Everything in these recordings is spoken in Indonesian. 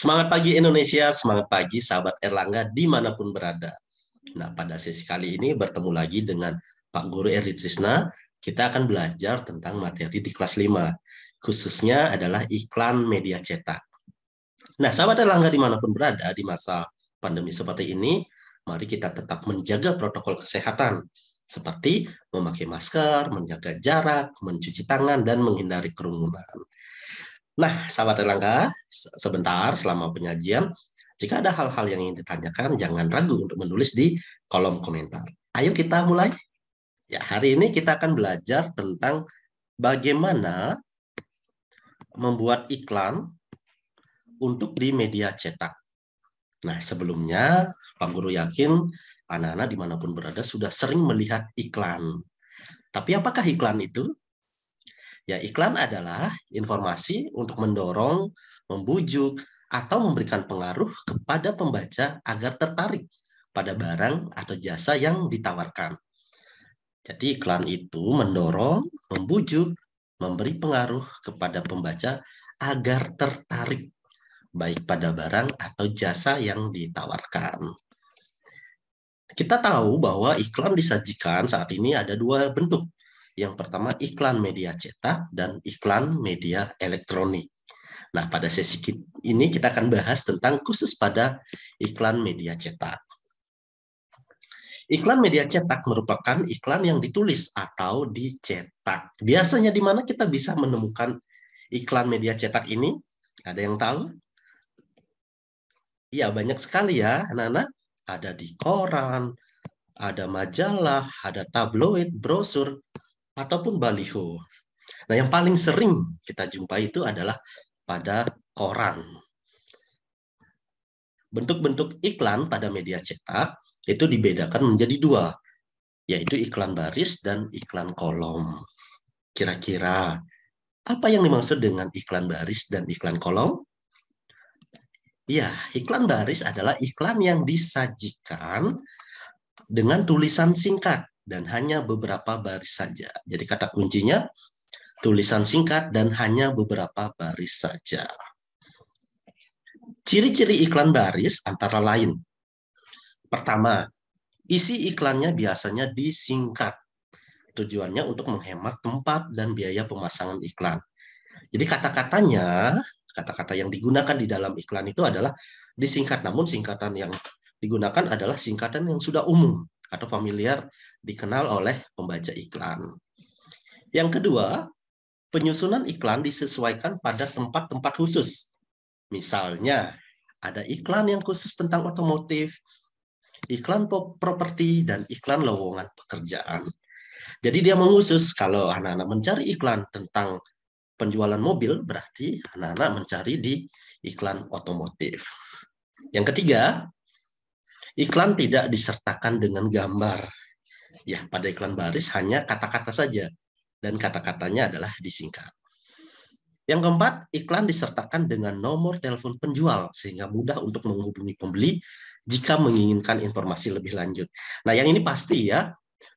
Semangat pagi Indonesia, semangat pagi sahabat Erlangga dimanapun berada. Nah, pada sesi kali ini bertemu lagi dengan Pak Guru Eri Trisna. Kita akan belajar tentang materi di kelas 5, khususnya adalah iklan media cetak. Nah, sahabat Erlangga dimanapun berada di masa pandemi seperti ini, mari kita tetap menjaga protokol kesehatan, seperti memakai masker, menjaga jarak, mencuci tangan, dan menghindari kerumunan. Nah, sahabat Erlangga, sebentar selama penyajian, jika ada hal-hal yang ingin ditanyakan, jangan ragu untuk menulis di kolom komentar. Ayo kita mulai. Ya, hari ini kita akan belajar tentang bagaimana membuat iklan untuk di media cetak. Nah, sebelumnya Pak Guru yakin anak-anak dimanapun berada sudah sering melihat iklan. Tapi apakah iklan itu? Ya, iklan adalah informasi untuk mendorong, membujuk, atau memberikan pengaruh kepada pembaca agar tertarik pada barang atau jasa yang ditawarkan. Jadi iklan itu mendorong, membujuk, memberi pengaruh kepada pembaca agar tertarik baik pada barang atau jasa yang ditawarkan. Kita tahu bahwa iklan disajikan saat ini ada dua bentuk. Yang pertama iklan media cetak dan iklan media elektronik. Nah, pada sesi ini kita akan bahas tentang khusus pada iklan media cetak. Iklan media cetak merupakan iklan yang ditulis atau dicetak. Biasanya di mana kita bisa menemukan iklan media cetak ini? Ada yang tahu? Iya, banyak sekali ya, anak-anak. Ada di koran, ada majalah, ada tabloid, brosur, ataupun baliho. Nah, yang paling sering kita jumpai itu adalah pada koran. Bentuk-bentuk iklan pada media cetak itu dibedakan menjadi dua, yaitu iklan baris dan iklan kolom. Kira-kira apa yang dimaksud dengan iklan baris dan iklan kolom? Ya, iklan baris adalah iklan yang disajikan dengan tulisan singkat dan hanya beberapa baris saja. Jadi kata kuncinya tulisan singkat dan hanya beberapa baris saja. Ciri-ciri iklan baris antara lain. Pertama, isi iklannya biasanya disingkat. Tujuannya untuk menghemat tempat dan biaya pemasangan iklan. Jadi kata-kata yang digunakan di dalam iklan itu adalah disingkat. Namun singkatan yang digunakan adalah singkatan yang sudah umum atau familiar dikenal oleh pembaca iklan. Yang kedua, penyusunan iklan disesuaikan pada tempat-tempat khusus. Misalnya, ada iklan yang khusus tentang otomotif, iklan properti, dan iklan lowongan pekerjaan. Jadi dia mengkhusus kalau anak-anak mencari iklan tentang penjualan mobil, berarti anak-anak mencari di iklan otomotif. Yang ketiga, iklan tidak disertakan dengan gambar. Ya, pada iklan baris hanya kata-kata saja, dan kata-katanya adalah disingkat. Yang keempat, iklan disertakan dengan nomor telepon penjual, sehingga mudah untuk menghubungi pembeli jika menginginkan informasi lebih lanjut. Nah, yang ini pasti ya,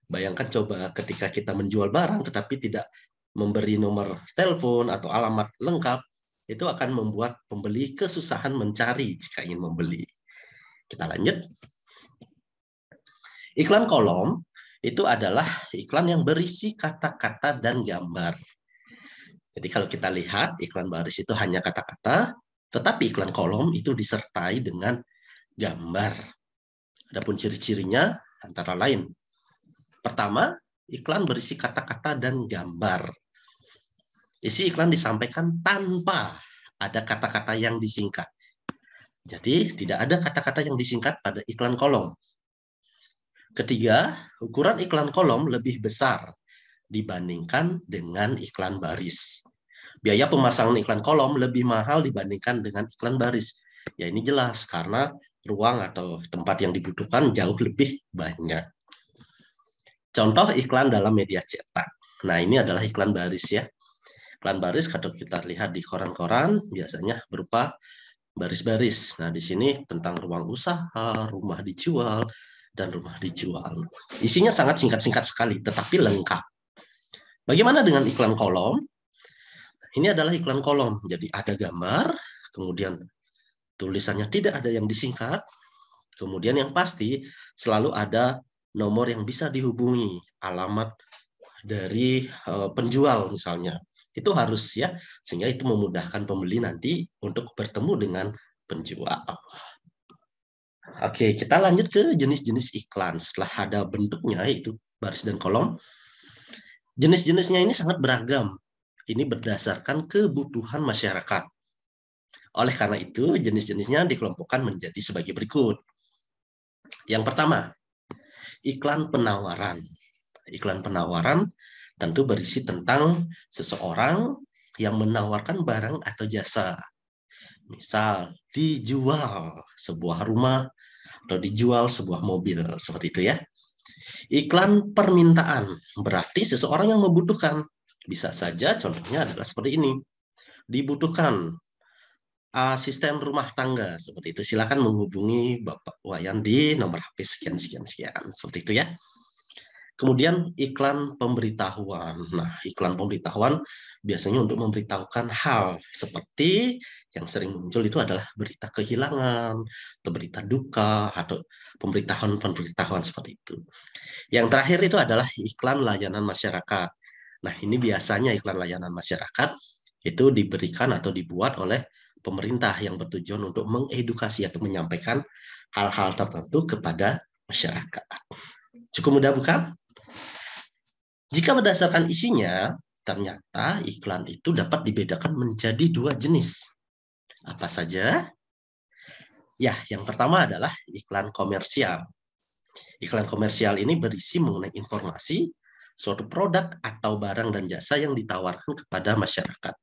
bayangkan coba ketika kita menjual barang tetapi tidak memberi nomor telepon atau alamat lengkap, itu akan membuat pembeli kesusahan mencari jika ingin membeli. Kita lanjut. Iklan kolom itu adalah iklan yang berisi kata-kata dan gambar. Jadi kalau kita lihat iklan baris itu hanya kata-kata, tetapi iklan kolom itu disertai dengan gambar. Adapun ciri-cirinya antara lain. Pertama, iklan berisi kata-kata dan gambar. Isi iklan disampaikan tanpa ada kata-kata yang disingkat. Jadi tidak ada kata-kata yang disingkat pada iklan kolom. Ketiga, ukuran iklan kolom lebih besar dibandingkan dengan iklan baris. Biaya pemasangan iklan kolom lebih mahal dibandingkan dengan iklan baris. Ya ini jelas karena ruang atau tempat yang dibutuhkan jauh lebih banyak. Contoh iklan dalam media cetak. Nah ini adalah iklan baris ya. Iklan baris kalau kita lihat di koran-koran biasanya berupa baris-baris. Nah di sini tentang ruang usaha, rumah dijual, dan rumah dijual. Isinya sangat singkat-singkat sekali, tetapi lengkap. Bagaimana dengan iklan kolom? Ini adalah iklan kolom. Jadi ada gambar, kemudian tulisannya tidak ada yang disingkat. Kemudian yang pasti selalu ada nomor yang bisa dihubungi, alamat dari penjual misalnya. Itu harus ya, sehingga itu memudahkan pembeli nanti untuk bertemu dengan penjual. Oke, kita lanjut ke jenis-jenis iklan. Setelah ada bentuknya, yaitu baris dan kolom, jenis-jenisnya ini sangat beragam. Ini berdasarkan kebutuhan masyarakat. Oleh karena itu, jenis-jenisnya dikelompokkan menjadi sebagai berikut. Yang pertama, iklan penawaran. Iklan penawaran tentu berisi tentang seseorang yang menawarkan barang atau jasa. Misal, dijual sebuah rumah atau dijual sebuah mobil, seperti itu ya. Iklan permintaan berarti seseorang yang membutuhkan. Bisa saja contohnya adalah seperti ini. Dibutuhkan asisten rumah tangga, seperti itu. Silakan menghubungi Bapak Wayan di nomor HP sekian sekian sekian, seperti itu ya. Kemudian iklan pemberitahuan. Nah, iklan pemberitahuan biasanya untuk memberitahukan hal seperti yang sering muncul itu adalah berita kehilangan, atau berita duka, atau pemberitahuan seperti itu. Yang terakhir itu adalah iklan layanan masyarakat. Nah, ini biasanya iklan layanan masyarakat itu diberikan atau dibuat oleh pemerintah yang bertujuan untuk mengedukasi atau menyampaikan hal-hal tertentu kepada masyarakat. Cukup mudah bukan? Jika berdasarkan isinya, ternyata iklan itu dapat dibedakan menjadi dua jenis. Apa saja? Ya, yang pertama adalah iklan komersial. Iklan komersial ini berisi mengenai informasi, suatu produk atau barang dan jasa yang ditawarkan kepada masyarakat.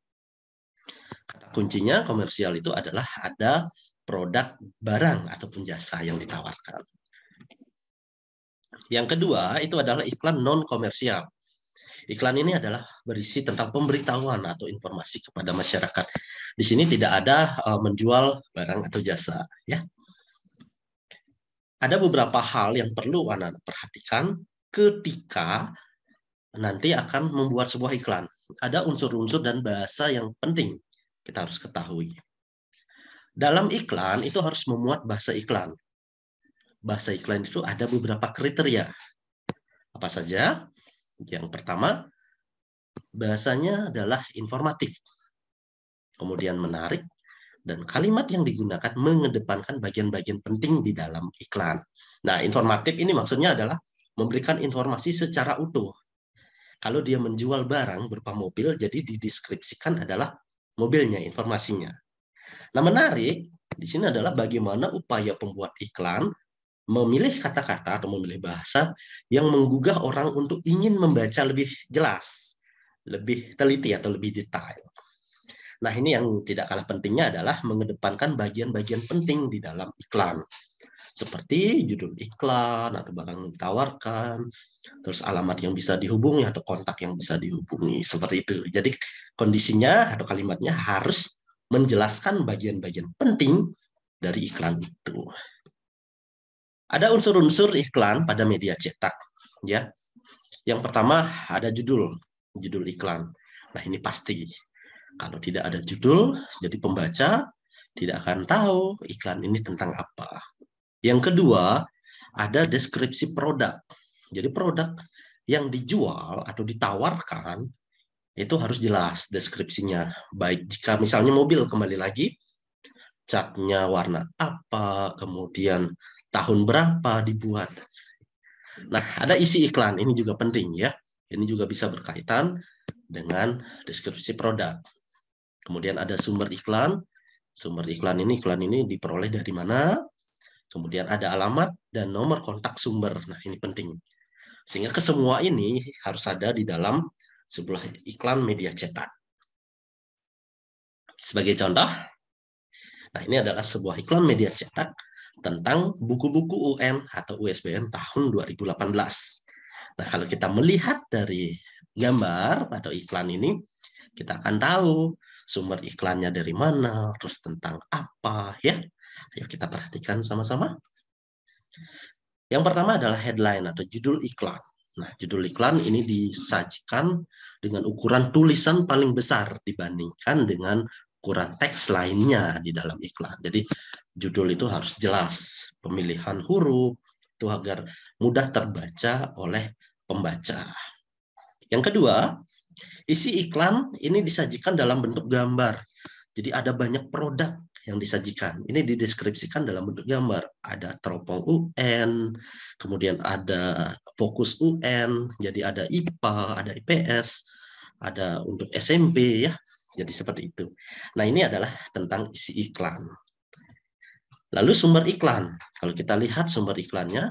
Kata kuncinya komersial itu adalah ada produk, barang, ataupun jasa yang ditawarkan. Yang kedua itu adalah iklan non-komersial. Iklan ini adalah berisi tentang pemberitahuan atau informasi kepada masyarakat. Di sini tidak ada menjual barang atau jasa, ya. Ada beberapa hal yang perlu Anda perhatikan ketika nanti akan membuat sebuah iklan. Ada unsur-unsur dan bahasa yang penting kita harus ketahui. Dalam iklan itu harus memuat bahasa iklan. Bahasa iklan itu ada beberapa kriteria. Apa saja? Yang pertama, bahasanya adalah informatif, kemudian menarik, dan kalimat yang digunakan mengedepankan bagian-bagian penting di dalam iklan. Nah, informatif ini maksudnya adalah memberikan informasi secara utuh. Kalau dia menjual barang berupa mobil, jadi dideskripsikan adalah mobilnya, informasinya. Nah, menarik di sini adalah bagaimana upaya pembuat iklan memilih kata-kata atau memilih bahasa yang menggugah orang untuk ingin membaca lebih jelas, lebih teliti atau lebih detail. Nah, ini yang tidak kalah pentingnya adalah mengedepankan bagian-bagian penting di dalam iklan. Seperti judul iklan atau barang yang ditawarkan, terus alamat yang bisa dihubungi atau kontak yang bisa dihubungi, seperti itu. Jadi kondisinya atau kalimatnya harus menjelaskan bagian-bagian penting dari iklan itu. Ada unsur-unsur iklan pada media cetak, ya. Yang pertama ada judul iklan. Nah, ini pasti. Kalau tidak ada judul, jadi pembaca tidak akan tahu iklan ini tentang apa. Yang kedua, ada deskripsi produk. Jadi produk yang dijual atau ditawarkan itu harus jelas deskripsinya. Baik jika misalnya mobil, kembali lagi, catnya warna apa, kemudian tahun berapa dibuat. Nah, ada isi iklan, ini juga penting ya. Ini juga bisa berkaitan dengan deskripsi produk. Kemudian ada sumber iklan. Sumber iklan ini diperoleh dari mana? Kemudian ada alamat dan nomor kontak sumber. Nah, ini penting. Sehingga kesemua ini harus ada di dalam sebuah iklan media cetak. Sebagai contoh, nah ini adalah sebuah iklan media cetak tentang buku-buku UN atau USBN tahun 2018. Nah, kalau kita melihat dari gambar atau iklan ini, kita akan tahu sumber iklannya dari mana, terus tentang apa, ya. Ayo kita perhatikan sama-sama. Yang pertama adalah headline atau judul iklan. Nah, judul iklan ini disajikan dengan ukuran tulisan paling besar dibandingkan dengan kurang teks lainnya di dalam iklan. Jadi judul itu harus jelas, pemilihan huruf itu agar mudah terbaca oleh pembaca. Yang kedua, isi iklan ini disajikan dalam bentuk gambar. Jadi ada banyak produk yang disajikan. Ini dideskripsikan dalam bentuk gambar. Ada teropong UN, kemudian ada fokus UN, jadi ada IPA, ada IPS, ada untuk SMP ya. Jadi seperti itu. Nah, ini adalah tentang isi iklan. Lalu sumber iklan. Kalau kita lihat sumber iklannya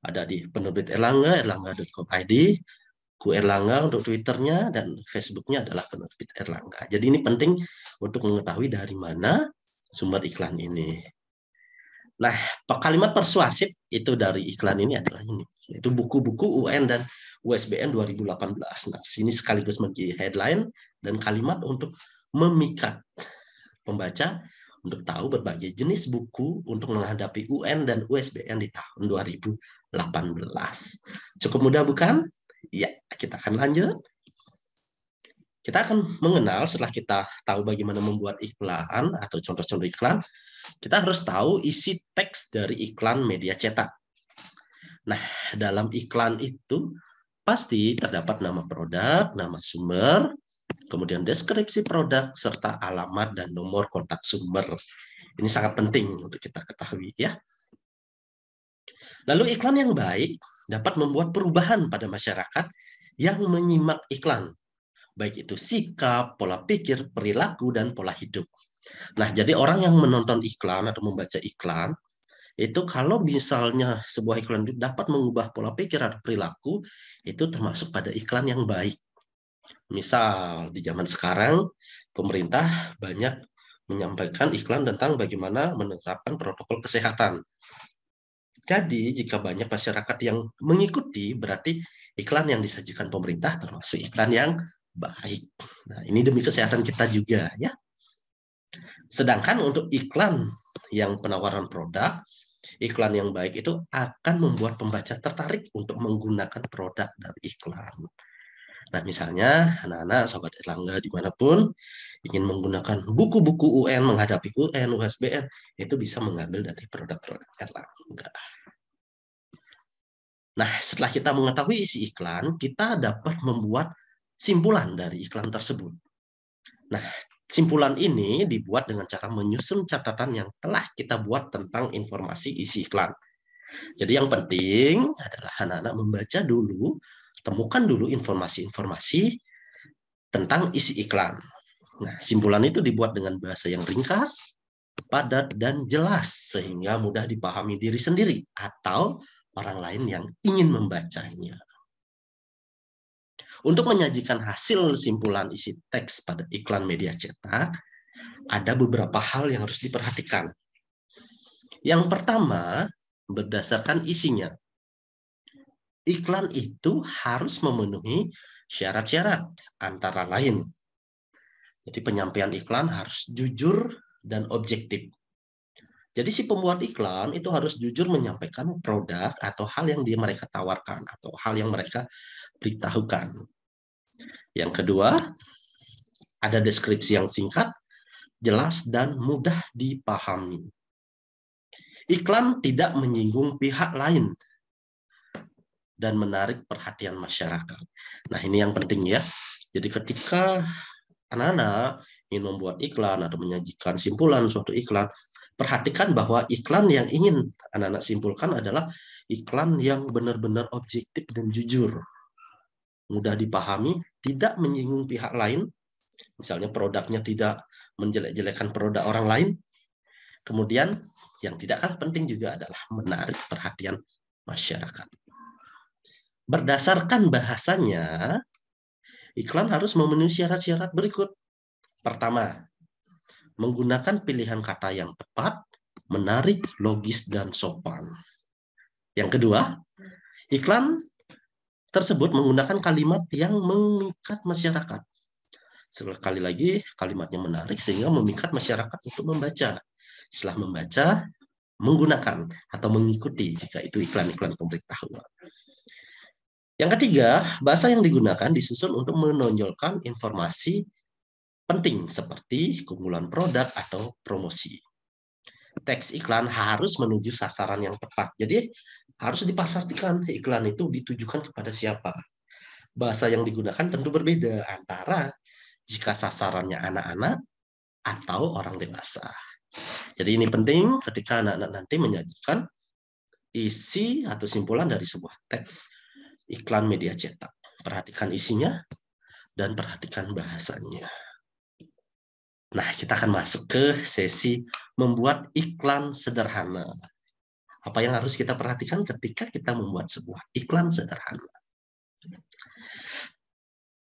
ada di penerbit Erlangga, erlangga.co.id, Ku Erlangga untuk Twitternya, dan Facebooknya adalah penerbit Erlangga. Jadi ini penting untuk mengetahui dari mana sumber iklan ini. Nah, kalimat persuasif itu dari iklan ini adalah ini, yaitu buku-buku UN dan USBN 2018. Nah, sini sekaligus menjadi headline dan kalimat untuk memikat pembaca untuk tahu berbagai jenis buku untuk menghadapi UN dan USBN di tahun 2018. Cukup mudah bukan? Ya, kita akan lanjut. Kita akan mengenal setelah kita tahu bagaimana membuat iklan atau contoh-contoh iklan, kita harus tahu isi teks dari iklan media cetak. Nah, dalam iklan itu pasti terdapat nama produk, nama sumber, kemudian deskripsi produk, serta alamat dan nomor kontak sumber. Ini sangat penting untuk kita ketahui ya. Lalu iklan yang baik dapat membuat perubahan pada masyarakat yang menyimak iklan. Baik itu sikap, pola pikir, perilaku, dan pola hidup. Nah, jadi orang yang menonton iklan atau membaca iklan, itu kalau misalnya sebuah iklan itu dapat mengubah pola pikir atau perilaku, itu termasuk pada iklan yang baik. Misal di zaman sekarang pemerintah banyak menyampaikan iklan tentang bagaimana menerapkan protokol kesehatan. Jadi jika banyak masyarakat yang mengikuti, berarti iklan yang disajikan pemerintah termasuk iklan yang baik. Nah, ini demi kesehatan kita juga ya. Sedangkan untuk iklan yang penawaran produk, iklan yang baik itu akan membuat pembaca tertarik untuk menggunakan produk dari iklan. Nah, misalnya anak-anak Sobat Erlangga dimanapun ingin menggunakan buku-buku UN menghadapi UN, USBN, itu bisa mengambil dari produk-produk Erlangga. Nah, setelah kita mengetahui isi iklan, kita dapat membuat simpulan dari iklan tersebut. Nah, simpulan ini dibuat dengan cara menyusun catatan yang telah kita buat tentang informasi isi iklan. Jadi yang penting adalah anak-anak membaca dulu, temukan dulu informasi-informasi tentang isi iklan. Nah, simpulan itu dibuat dengan bahasa yang ringkas, padat, dan jelas, sehingga mudah dipahami diri sendiri atau orang lain yang ingin membacanya. Untuk menyajikan hasil simpulan isi teks pada iklan media cetak, ada beberapa hal yang harus diperhatikan. Yang pertama, berdasarkan isinya. Iklan itu harus memenuhi syarat-syarat, antara lain. Jadi penyampaian iklan harus jujur dan objektif. Jadi si pembuat iklan itu harus jujur menyampaikan produk atau hal yang mereka tawarkan atau hal yang mereka beritahukan. Yang kedua, ada deskripsi yang singkat, jelas, dan mudah dipahami. Iklan tidak menyinggung pihak lain dan menarik perhatian masyarakat. Nah, ini yang penting ya. Jadi ketika anak-anak ingin membuat iklan atau menyajikan simpulan suatu iklan, perhatikan bahwa iklan yang ingin anak-anak simpulkan adalah iklan yang benar-benar objektif dan jujur. Mudah dipahami, tidak menyinggung pihak lain, misalnya produknya tidak menjelek-jelekan produk orang lain. Kemudian yang tidak kalah penting juga adalah menarik perhatian masyarakat. Berdasarkan bahasanya, iklan harus memenuhi syarat-syarat berikut. Pertama, menggunakan pilihan kata yang tepat, menarik, logis, dan sopan. Yang kedua, iklan tersebut menggunakan kalimat yang memikat masyarakat. Sekali lagi, kalimatnya menarik sehingga memikat masyarakat untuk membaca. Setelah membaca, menggunakan atau mengikuti jika itu iklan-iklan pemberitahuan. Yang ketiga, bahasa yang digunakan disusun untuk menonjolkan informasi penting seperti keunggulan produk atau promosi. Teks iklan harus menuju sasaran yang tepat. Jadi harus diperhatikan iklan itu ditujukan kepada siapa. Bahasa yang digunakan tentu berbeda antara jika sasarannya anak-anak atau orang dewasa. Jadi ini penting ketika anak-anak nanti menyajikan isi atau simpulan dari sebuah teks iklan media cetak. Perhatikan isinya dan perhatikan bahasanya. Nah, kita akan masuk ke sesi membuat iklan sederhana. Apa yang harus kita perhatikan ketika kita membuat sebuah iklan sederhana?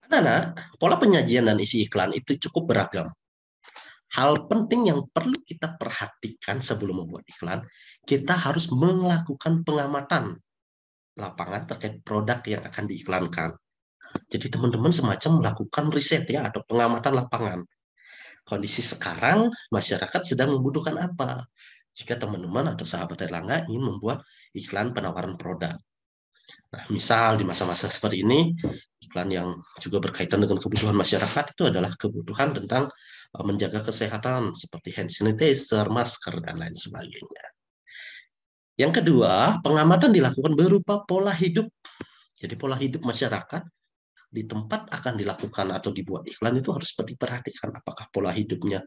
Anak-anak, pola penyajian dan isi iklan itu cukup beragam. Hal penting yang perlu kita perhatikan sebelum membuat iklan, kita harus melakukan pengamatan lapangan terkait produk yang akan diiklankan. Jadi teman-teman semacam melakukan riset ya atau pengamatan lapangan. Kondisi sekarang masyarakat sedang membutuhkan apa? Jika teman-teman atau sahabat Erlangga ingin membuat iklan penawaran produk. Nah, misal di masa-masa seperti ini, iklan yang juga berkaitan dengan kebutuhan masyarakat itu adalah kebutuhan tentang menjaga kesehatan seperti hand sanitizer, masker, dan lain sebagainya. Yang kedua, pengamatan dilakukan berupa pola hidup. Jadi pola hidup masyarakat di tempat akan dilakukan atau dibuat iklan itu harus diperhatikan apakah pola hidupnya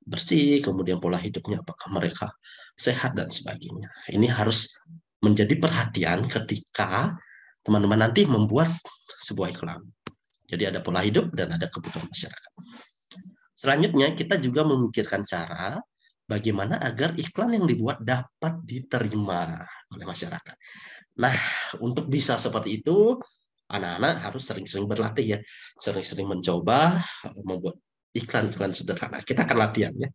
bersih, kemudian pola hidupnya apakah mereka sehat dan sebagainya. Ini harus menjadi perhatian ketika teman-teman nanti membuat sebuah iklan. Jadi ada pola hidup dan ada kebutuhan masyarakat. Selanjutnya kita juga memikirkan cara bagaimana agar iklan yang dibuat dapat diterima oleh masyarakat. Nah, untuk bisa seperti itu, anak-anak harus sering-sering berlatih ya, sering-sering mencoba membuat iklan-iklan sederhana. Kita akan latihan ya.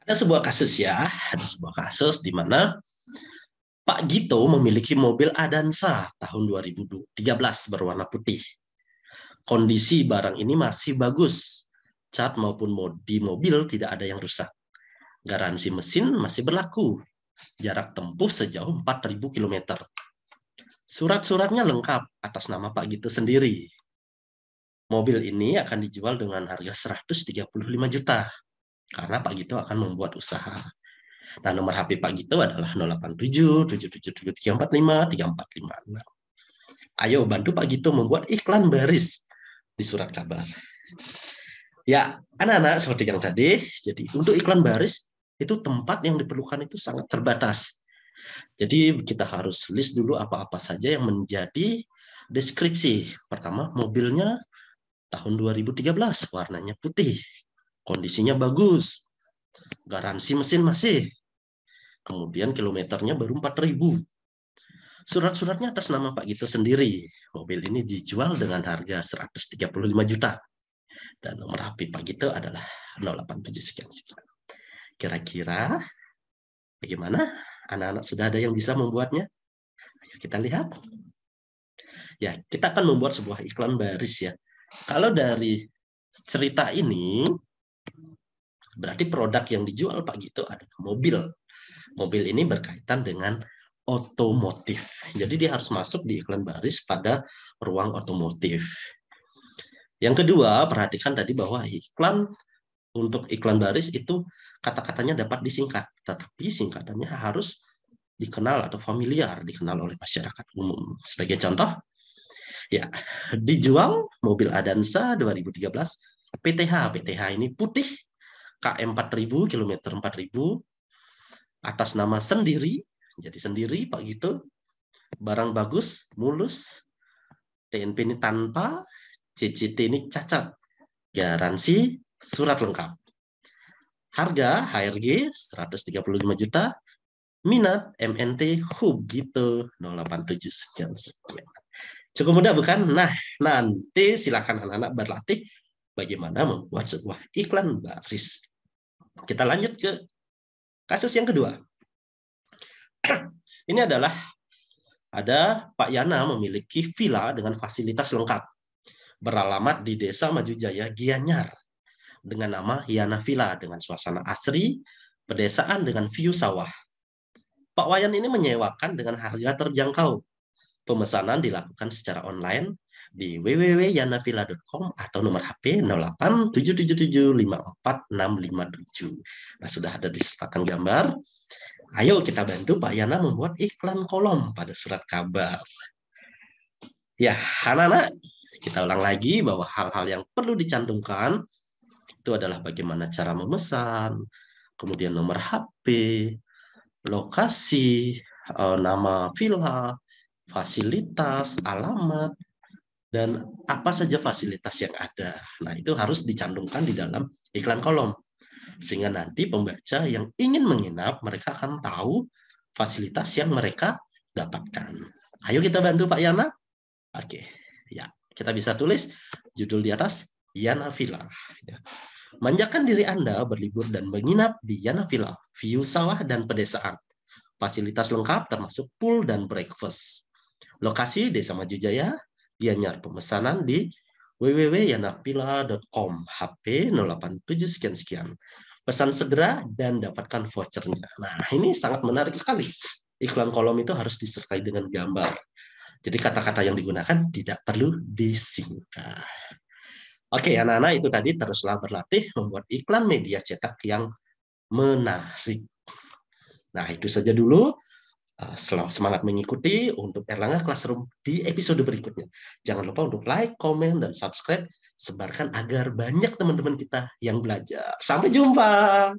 Ada sebuah kasus ya, ada sebuah kasus di mana Pak Gito memiliki mobil Adanza tahun 2013 berwarna putih. Kondisi barang ini masih bagus. Cat maupun di mobil tidak ada yang rusak. Garansi mesin masih berlaku. Jarak tempuh sejauh 4.000 km. Surat-suratnya lengkap atas nama Pak Gito sendiri. Mobil ini akan dijual dengan harga 135 juta. Karena Pak Gito akan membuat usaha. Nah, nomor HP Pak Gito adalah 087 777 345 3456. Ayo bantu Pak Gito membuat iklan baris di surat kabar. Ya, anak-anak seperti yang tadi, jadi untuk iklan baris itu tempat yang diperlukan itu sangat terbatas. Jadi kita harus list dulu apa-apa saja yang menjadi deskripsi. Pertama, mobilnya tahun 2013, warnanya putih, kondisinya bagus, garansi mesin masih, kemudian kilometernya baru 4.000. Surat-suratnya atas nama Pak Gito sendiri. Mobil ini dijual dengan harga 135 juta. Dan nomor HP Pak Gito adalah 087 sekian-sekian. Kira-kira bagaimana? Anak-anak sudah ada yang bisa membuatnya? Ayo kita lihat. Ya, kita akan membuat sebuah iklan baris ya. Kalau dari cerita ini, berarti produk yang dijual Pak Gito adalah mobil. Mobil ini berkaitan dengan otomotif. Jadi dia harus masuk di iklan baris pada ruang otomotif. Yang kedua, perhatikan tadi bahwa iklan untuk iklan baris itu kata-katanya dapat disingkat, tetapi singkatannya harus dikenal atau familiar, dikenal oleh masyarakat umum. Sebagai contoh, ya, dijual mobil Adanza 2013 PTH. PTH ini putih, KM 4000, kilometer 4000, atas nama sendiri, jadi sendiri Pak Gito, barang bagus, mulus, TNP ini tanpa, CCT ini cacat, garansi, surat lengkap. Harga HRG 135 juta, minat MNT hub gitu 087 sekian. Cukup mudah bukan? Nah, nanti silakan anak-anak berlatih bagaimana membuat sebuah iklan baris. Kita lanjut ke kasus yang kedua. Ini adalah ada Pak Yana memiliki villa dengan fasilitas lengkap. Beralamat di Desa Majujaya, Gianyar. Dengan nama Yana Villa dengan suasana asri, pedesaan dengan view sawah. Pak Wayan ini menyewakan dengan harga terjangkau. Pemesanan dilakukan secara online di www.yanavilla.com atau nomor HP 0877754657. Nah, sudah ada disertakan gambar. Ayo kita bantu Pak Yana membuat iklan kolom pada surat kabar. Ya, anak-anak, kita ulang lagi bahwa hal-hal yang perlu dicantumkan itu adalah bagaimana cara memesan, kemudian nomor HP, lokasi, nama villa, fasilitas, alamat, dan apa saja fasilitas yang ada. Nah, itu harus dicantumkan di dalam iklan kolom. Sehingga nanti pembaca yang ingin menginap, mereka akan tahu fasilitas yang mereka dapatkan. Ayo kita bantu Pak Yana. Oke, ya kita bisa tulis judul di atas Yana Villa. Ya. Manjakan diri Anda berlibur dan menginap di Yana Villa, view sawah dan pedesaan. Fasilitas lengkap termasuk pool dan breakfast. Lokasi Desa Maju Jaya, Gianyar. Pemesanan di www.yanavilla.com, HP 087 sekian-sekian. Pesan segera dan dapatkan vouchernya. Nah, ini sangat menarik sekali. Iklan kolom itu harus disertai dengan gambar. Jadi kata-kata yang digunakan tidak perlu disingkat. Oke, anak-anak, itu tadi teruslah berlatih membuat iklan media cetak yang menarik. Nah, itu saja dulu. Semangat mengikuti untuk Erlangga Classroom di episode berikutnya. Jangan lupa untuk like, komen, dan subscribe. Sebarkan agar banyak teman-teman kita yang belajar. Sampai jumpa!